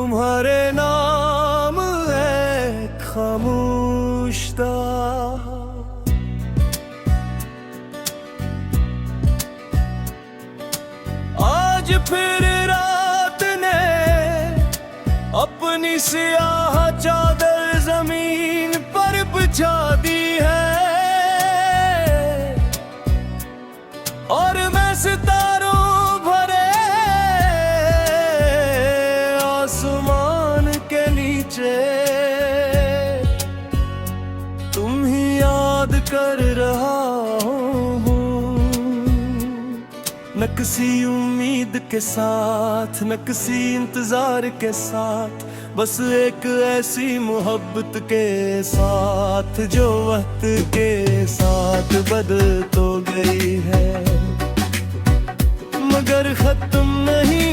तुम्हारे नाम है खामोशता। आज फिर रात ने अपनी सियाह चादर जमीन पर बिछा दी है, और मैं सितारों भरे आसमान के नीचे तुम ही याद कर रहा हूँ। न किसी उम्मीद के साथ, न किसी इंतजार के साथ, बस एक ऐसी मोहब्बत के साथ जो वक्त के साथ बदल तो गई है मगर खत्म नहीं।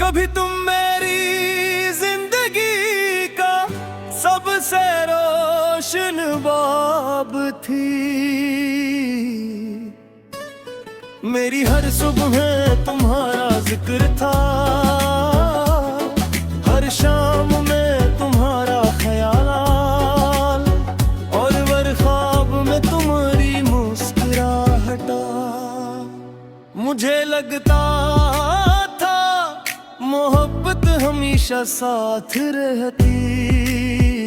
कभी तुम मेरी जिंदगी का सबसे रोशन बाब थी। मेरी हर सुबह तुम्हारा जिक्र था, हर शाम में तुम्हारा ख्याल, और हर ख्वाब में तुम्हारी मुस्कुराहट। मुझे लगता था मोहब्बत हमेशा साथ रहती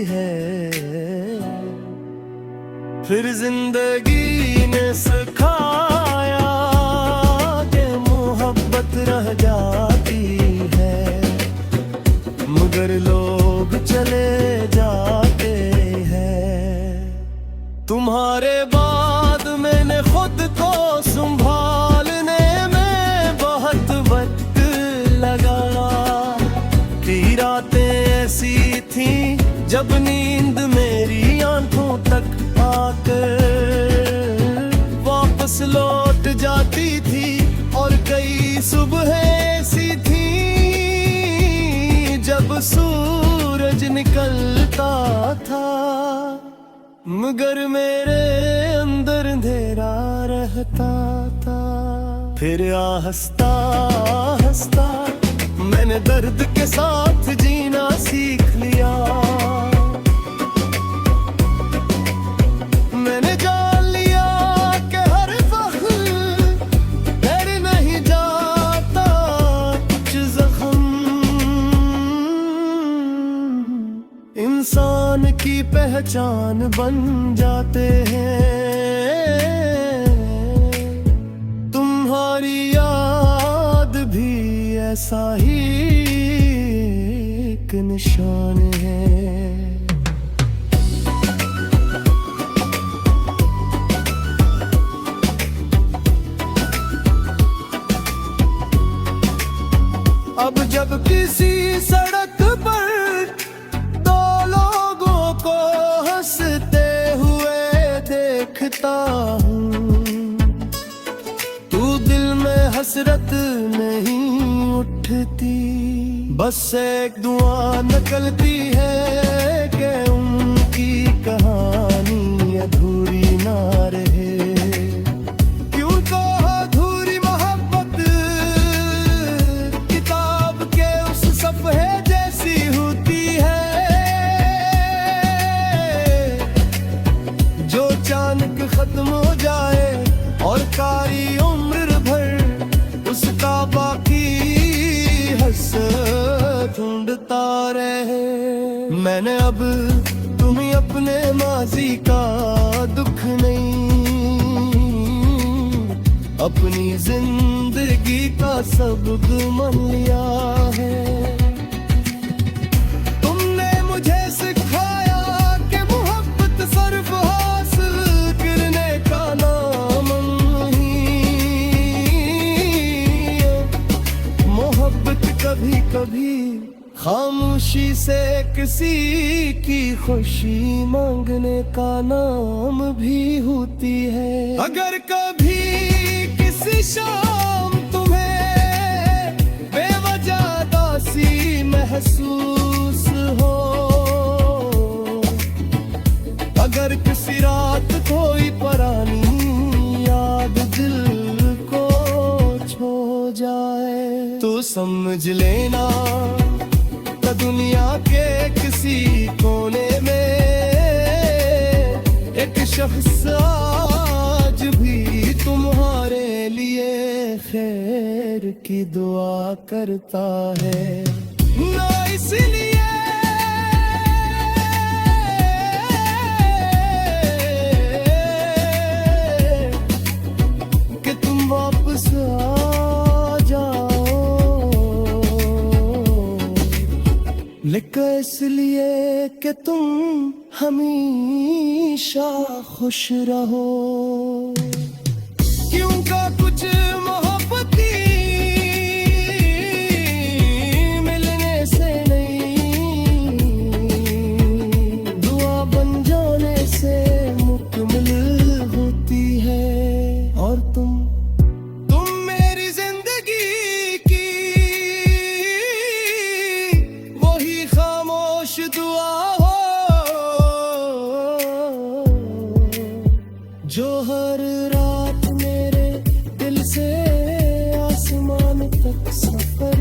है, फिर जिंदगी ने सिखाया रह जाती है, मगर लोग चले जाते हैं। तुम्हारे बाद मैंने खुद को संभालने में बहुत वक्त लगाया। कई रातें ऐसी थी जब नींद मेरी आंखों तक आकर वापस लौट जाती थी, और कई सुबह ऐसी थी जब सूरज निकलता था, मगर मेरे अंदर अंधेरा रहता था। फिर आहिस्ता आहिस्ता मैंने दर्द के साथ जीना सीख लिया। मैंने जान लिया कि हर वक्त डर नहीं जाता, कुछ जख्म इंसान की पहचान बन जाते हैं। तुम्हारी याद भी ऐसा ही एक निशान है। अब जब किसी सड़क पर दो लोगों को हंसते हुए देखता हूँ, तू दिल में हसरत नहीं उठती, बस एक दुआ निकलती है कि उनकी कहानी अधूरी ना रहे। खत्म हो जाए और कारी उम्र भर उसका बाकी हसरत ढूंढता रहे। मैंने अब तुम्हें अपने माजी का दुख नहीं, अपनी जिंदगी का सबक मान लिया है। तुमने मुझे सिखाया कि मोहब्बत सिर्फ कभी कभी खामोशी से किसी की खुशी मांगने का नाम भी होती है। अगर कभी किसी शाम तुम्हें बेवजह दासी महसूस हो, अगर किसी रात कोई परानी समझ लेना तो दुनिया के किसी कोने में एक शख्स आज भी तुम्हारे लिए खैर की दुआ करता है। ना इसलिए कि तुम वापस आ जाओ, लेकिन इसलिए कि तुम हमेशा खुश रहो। क्यों का कुछ मोहब्बती मिलने से नहीं, दुआ बन जाने से मुकम्मल होती है। और तुम मेरी जिंदगी की वही खामोश दुआ हो जो हर रात मेरे दिल से आसमान तक सफर